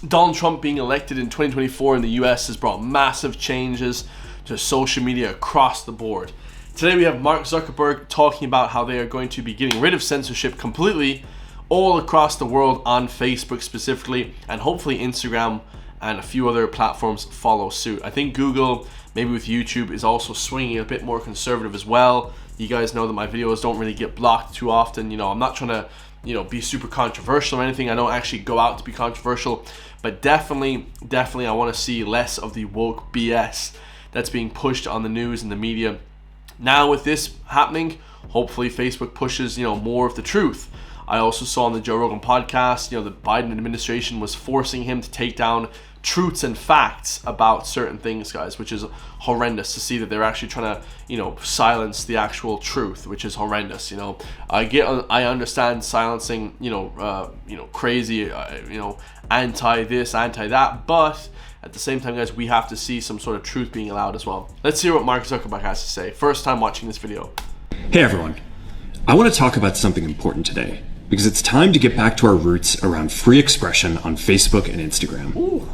Donald Trump being elected in 2024 in the US has brought massive changes to social media across the board. Today we have Mark Zuckerberg talking about how they are going to be getting rid of censorship completely all across the world on Facebook specifically, and hopefully Instagram and a few other platforms follow suit. I think Google, maybe with YouTube, is also swinging a bit more conservative as well. You guys know that my videos don't really get blocked too often. I'm not trying to be super controversial or anything. I don't actually go out to be controversial, but definitely I want to see less of the woke BS that's being pushed on the news and the media. Now with this happening, hopefully Facebook pushes more of the truth. I also saw on the Joe Rogan podcast, the Biden administration was forcing him to take down truths and facts about certain things, guys, which is horrendous to see that they're actually trying to silence the actual truth, which is horrendous. I understand silencing crazy anti this, anti that, but at the same time, guys, we have to see some sort of truth being allowed as well. Let's hear what Mark Zuckerberg has to say. First time watching this video. Hey everyone, I want to talk about something important today because it's time to get back to our roots around free expression on Facebook and Instagram. Ooh.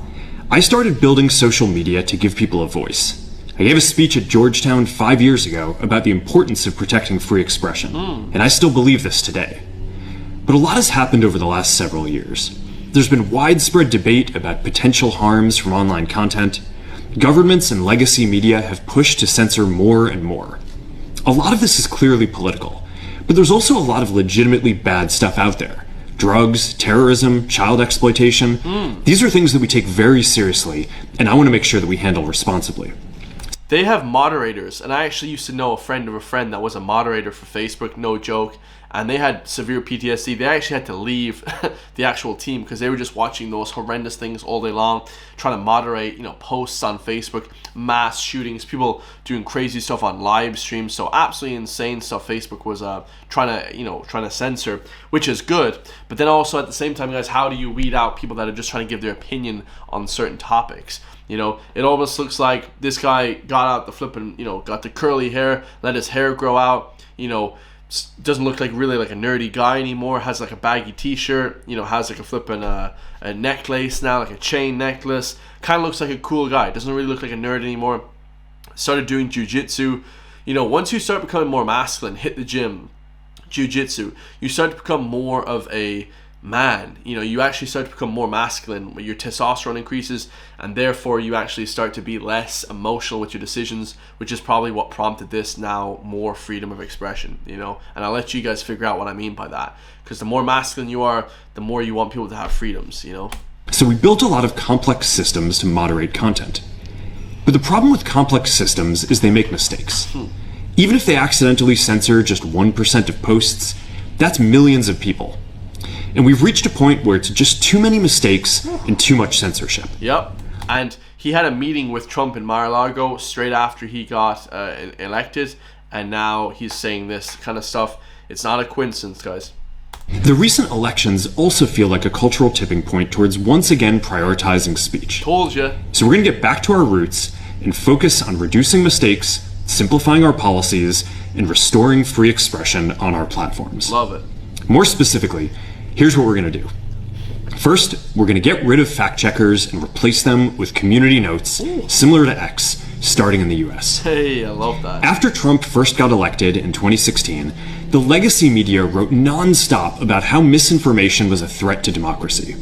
I started building social media to give people a voice. I gave a speech at Georgetown 5 years ago about the importance of protecting free expression, and I still believe this today. But a lot has happened over the last several years. There's been widespread debate about potential harms from online content. Governments and legacy media have pushed to censor more and more. A lot of this is clearly political, but there's also a lot of legitimately bad stuff out there. Drugs, terrorism, child exploitation. These are things that we take very seriously, and I want to make sure that we handle responsibly. They have moderators, and I actually used to know a friend of a friend that was a moderator for Facebook, no joke, and they had severe PTSD. They actually had to leave the actual team because they were just watching those horrendous things all day long, trying to moderate, posts on Facebook, mass shootings, people doing crazy stuff on live streams. So absolutely insane stuff Facebook was trying to censor, which is good. But then also at the same time, guys, how do you weed out people that are just trying to give their opinion on certain topics? It almost looks like this guy got out the flipping, got the curly hair, let his hair grow out, doesn't look really like a nerdy guy anymore, has like a baggy t-shirt, has like a flipping a necklace now, like a chain necklace, kind of looks like a cool guy, doesn't really look like a nerd anymore. Started doing jiu-jitsu. Once you start becoming more masculine, hit the gym, jiu-jitsu, you start to become more of a man. You actually start to become more masculine, your testosterone increases, and therefore you actually start to be less emotional with your decisions, which is probably what prompted this now more freedom of expression, and I'll let you guys figure out what I mean by that, because the more masculine you are, the more you want people to have freedoms. So we built a lot of complex systems to moderate content. But the problem with complex systems is they make mistakes. Even if they accidentally censor just 1% of posts, that's millions of people. And we've reached a point where it's just too many mistakes and too much censorship. Yep. And he had a meeting with Trump in Mar-a-Lago straight after he got elected, and now he's saying this kind of stuff. It's not a coincidence, guys. The recent elections also feel like a cultural tipping point towards once again prioritizing speech. Told you. So we're going to get back to our roots and focus on reducing mistakes, simplifying our policies, and restoring free expression on our platforms. Love it. More specifically, here's what we're going to do. First, we're going to get rid of fact checkers and replace them with community notes, similar to X, starting in the US. Hey, I love that. After Trump first got elected in 2016, the legacy media wrote non-stop about how misinformation was a threat to democracy.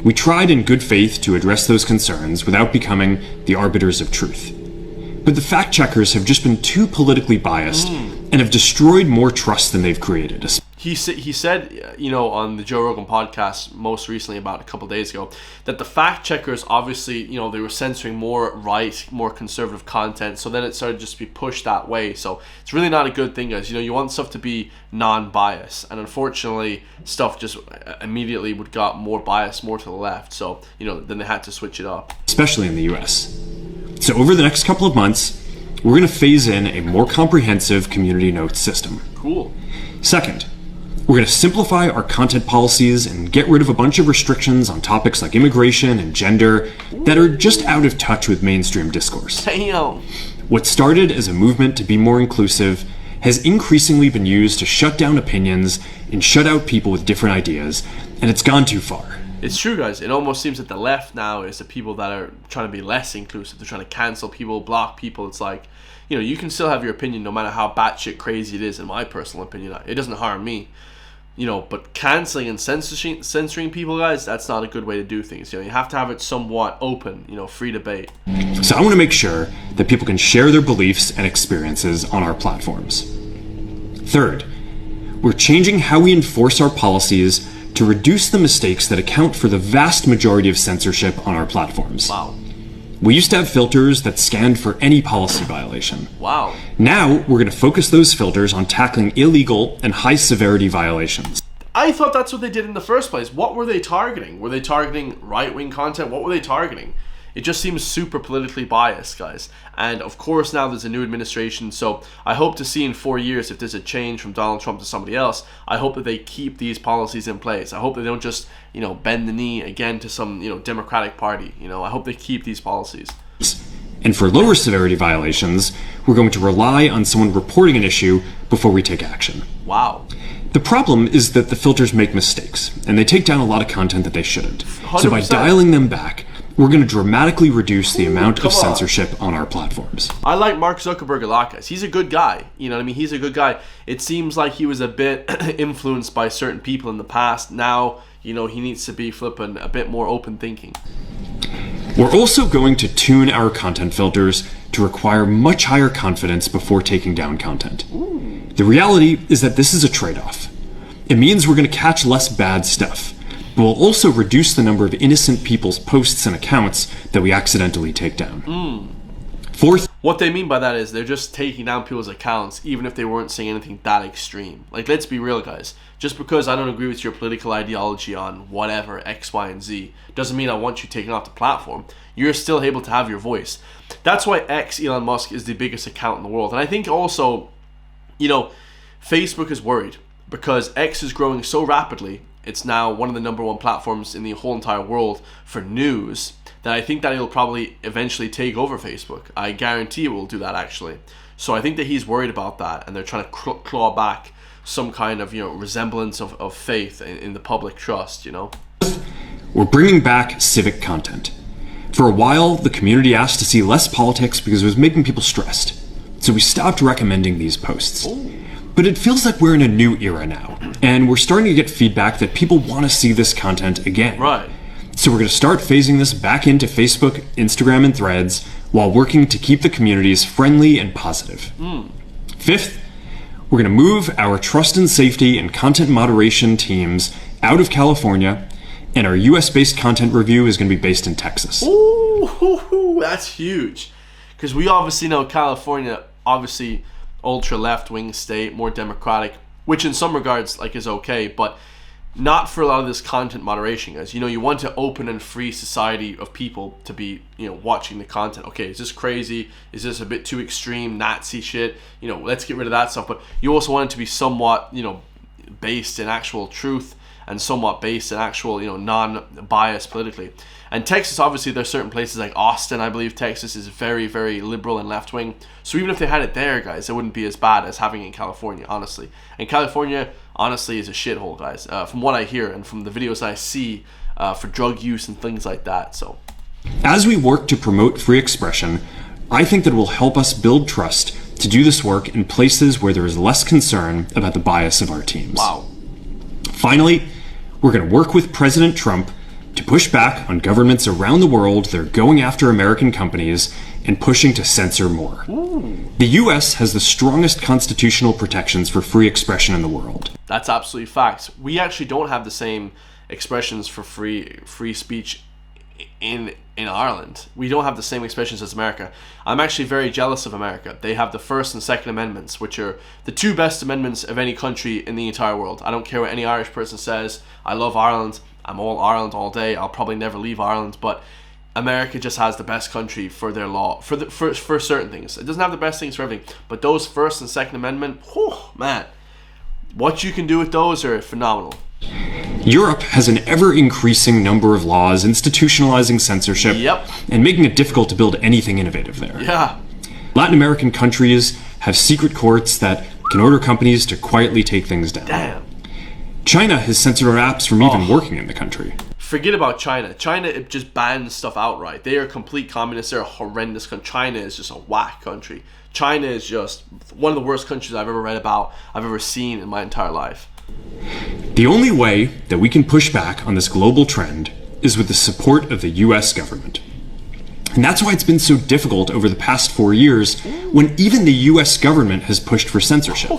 We tried in good faith to address those concerns without becoming the arbiters of truth. But the fact checkers have just been too politically biased and have destroyed more trust than they've created. He said, on the Joe Rogan podcast most recently, about a couple days ago, that the fact checkers obviously, they were censoring more more conservative content. So then it started just to be pushed that way. So it's really not a good thing, guys. You want stuff to be non-biased, and unfortunately, stuff just immediately got more biased, more to the left. So then they had to switch it up, especially in the US. So over the next couple of months, we're going to phase in a more comprehensive community notes system. Cool. Second, we're going to simplify our content policies and get rid of a bunch of restrictions on topics like immigration and gender that are just out of touch with mainstream discourse. Damn. What started as a movement to be more inclusive has increasingly been used to shut down opinions and shut out people with different ideas, and it's gone too far. It's true, guys. It almost seems that the left now is the people that are trying to be less inclusive. They're trying to cancel people, block people. It's like, you can still have your opinion no matter how batshit crazy it is, in my personal opinion. It doesn't harm me. But canceling and censoring people, guys, that's not a good way to do things. You have to have it somewhat open, free debate. So I want to make sure that people can share their beliefs and experiences on our platforms. Third, we're changing how we enforce our policies to reduce the mistakes that account for the vast majority of censorship on our platforms. Wow. We used to have filters that scanned for any policy violation. Wow. Now, we're going to focus those filters on tackling illegal and high-severity violations. I thought that's what they did in the first place. What were they targeting? Were they targeting right-wing content? What were they targeting? It just seems super politically biased, guys. And of course now there's a new administration, so I hope to see in 4 years, if there's a change from Donald Trump to somebody else, I hope that they keep these policies in place. I hope they don't just, bend the knee again to some, Democratic Party. I hope they keep these policies. And for lower severity violations, we're going to rely on someone reporting an issue before we take action. Wow. The problem is that the filters make mistakes, and they take down a lot of content that they shouldn't. 100%. So by dialing them back, we're going to dramatically reduce the amount of censorship on our platforms. I like Mark Zuckerberg a lot, guys. He's a good guy. You know what I mean? He's a good guy. It seems like he was a bit influenced by certain people in the past. Now, he needs to be flipping a bit more open thinking. We're also going to tune our content filters to require much higher confidence before taking down content. Ooh. The reality is that this is a trade-off. It means we're going to catch less bad stuff. We'll also reduce the number of innocent people's posts and accounts that we accidentally take down. Fourth, what they mean by that is they're just taking down people's accounts even if they weren't saying anything that extreme. Like, let's be real, guys. Just because I don't agree with your political ideology on whatever, X, Y, and Z, doesn't mean I want you taken off the platform. You're still able to have your voice. That's why Elon Musk is the biggest account in the world. And I think also, Facebook is worried because X is growing so rapidly. It's now one of the number one platforms in the whole entire world for news, that I think that it'll probably eventually take over Facebook. I guarantee it will do that, actually. So I think that he's worried about that, and they're trying to claw back some kind of resemblance of faith in the public trust. We're bringing back civic content. For a while, the community asked to see less politics because it was making people stressed. So we stopped recommending these posts. Ooh. But it feels like we're in a new era now, and we're starting to get feedback that people want to see this content again. Right. So we're going to start phasing this back into Facebook, Instagram, and Threads while working to keep the communities friendly and positive. Fifth, we're going to move our trust and safety and content moderation teams out of California, and our US-based content review is going to be based in Texas. Ooh, that's huge. Because we obviously know California, obviously ultra left-wing state, more democratic, which in some regards is okay, but not for a lot of this content moderation, guys. You want to open and free society of people to be watching the content. Okay, is this crazy? Is this a bit too extreme Nazi shit? Let's get rid of that stuff. But you also want it to be somewhat based in actual truth and somewhat based in actual non-biased politically. And Texas, obviously, there's certain places like Austin, I believe Texas is very, very liberal and left-wing. So even if they had it there, guys, it wouldn't be as bad as having it in California, honestly. And California, honestly, is a shithole, guys, from what I hear and from the videos I see for drug use and things like that. So, as we work to promote free expression, I think that it will help us build trust to do this work in places where there is less concern about the bias of our teams. Wow. Finally, we're going to work with President Trump to push back on governments around the world that are going after American companies and pushing to censor more. Ooh. The US has the strongest constitutional protections for free expression in the world. That's absolutely facts. We actually don't have the same expressions for free speech in Ireland. We don't have the same expressions as America. I'm actually very jealous of America. They have the First and Second Amendments, which are the two best amendments of any country in the entire world. I don't care what any Irish person says. I love Ireland. I'm all Ireland all day. I'll probably never leave Ireland, but America just has the best country for their law, for certain things. It doesn't have the best things for everything, but those First and Second Amendment, whew, man, what you can do with those are phenomenal. Europe has an ever-increasing number of laws institutionalizing censorship and making it difficult to build anything innovative there. Yeah. Latin American countries have secret courts that can order companies to quietly take things down. Damn. China has censored our apps from even working in the country. forget about China. China, it just bans stuff outright. They are complete communists. They're a horrendous country. China is just a whack country. China is just one of the worst countries I've ever read about, I've ever seen in my entire life. The only way that we can push back on this global trend is with the support of the US government. And that's why it's been so difficult over the past 4 years when even the US government has pushed for censorship.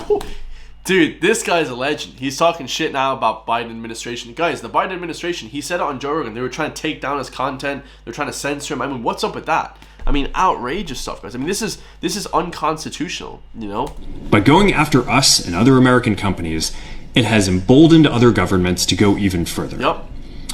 Dude, this guy's a legend. He's talking shit now about Biden administration. Guys, the Biden administration, he said it on Joe Rogan. They were trying to take down his content. They're trying to censor him. I mean, what's up with that? I mean, outrageous stuff, guys. I mean, this is unconstitutional, you know? By going after us and other American companies, it has emboldened other governments to go even further. Yep.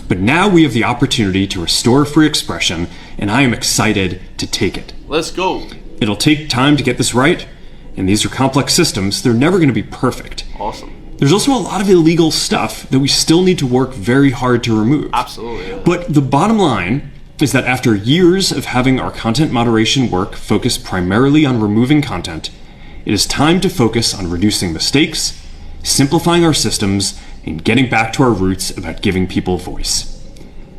But now we have the opportunity to restore free expression, and I am excited to take it. Let's go. It'll take time to get this right, and these are complex systems. They're never going to be perfect. Awesome. There's also a lot of illegal stuff that we still need to work very hard to remove. Absolutely. Yeah. But the bottom line is that after years of having our content moderation work focus primarily on removing content, it is time to focus on reducing mistakes, simplifying our systems, and getting back to our roots about giving people voice.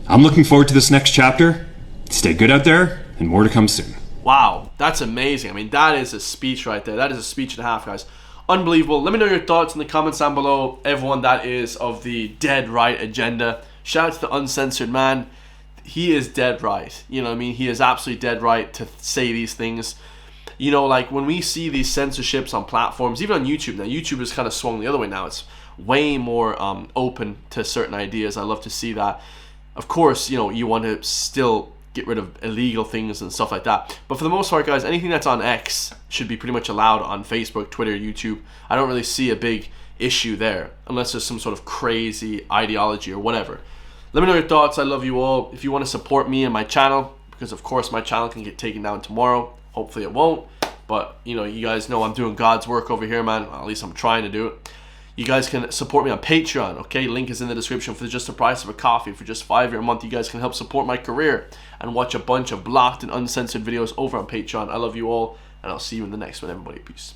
I'm looking forward to this next chapter. Stay good out there, and more to come soon. Wow, that's amazing. I mean, that is a speech right there. That is a speech and a half, guys. Unbelievable. Let me know your thoughts in the comments down below. Everyone that is of the dead right agenda. Shout out to the uncensored man. He is dead right. You know what I mean? He is absolutely dead right to say these things. You know, like when we see these censorships on platforms, even on YouTube now, YouTube has kind of swung the other way now. It's way more open to certain ideas. I love to see that. Of course, you know, you want to still get rid of illegal things and stuff like that. But for the most part, guys, anything that's on X should be pretty much allowed on Facebook, Twitter, YouTube. I don't really see a big issue there unless there's some sort of crazy ideology or whatever. Let me know your thoughts. I love you all. If you want to support me and my channel, because of course my channel can get taken down tomorrow. Hopefully it won't. But, you know, you guys know I'm doing God's work over here, man. Well, at least I'm trying to do it. You guys can support me on Patreon, okay? Link is in the description. For just the price of a coffee, for just $5 a month, you guys can help support my career and watch a bunch of blocked and uncensored videos over on Patreon. I love you all, and I'll see you in the next one, everybody. Peace.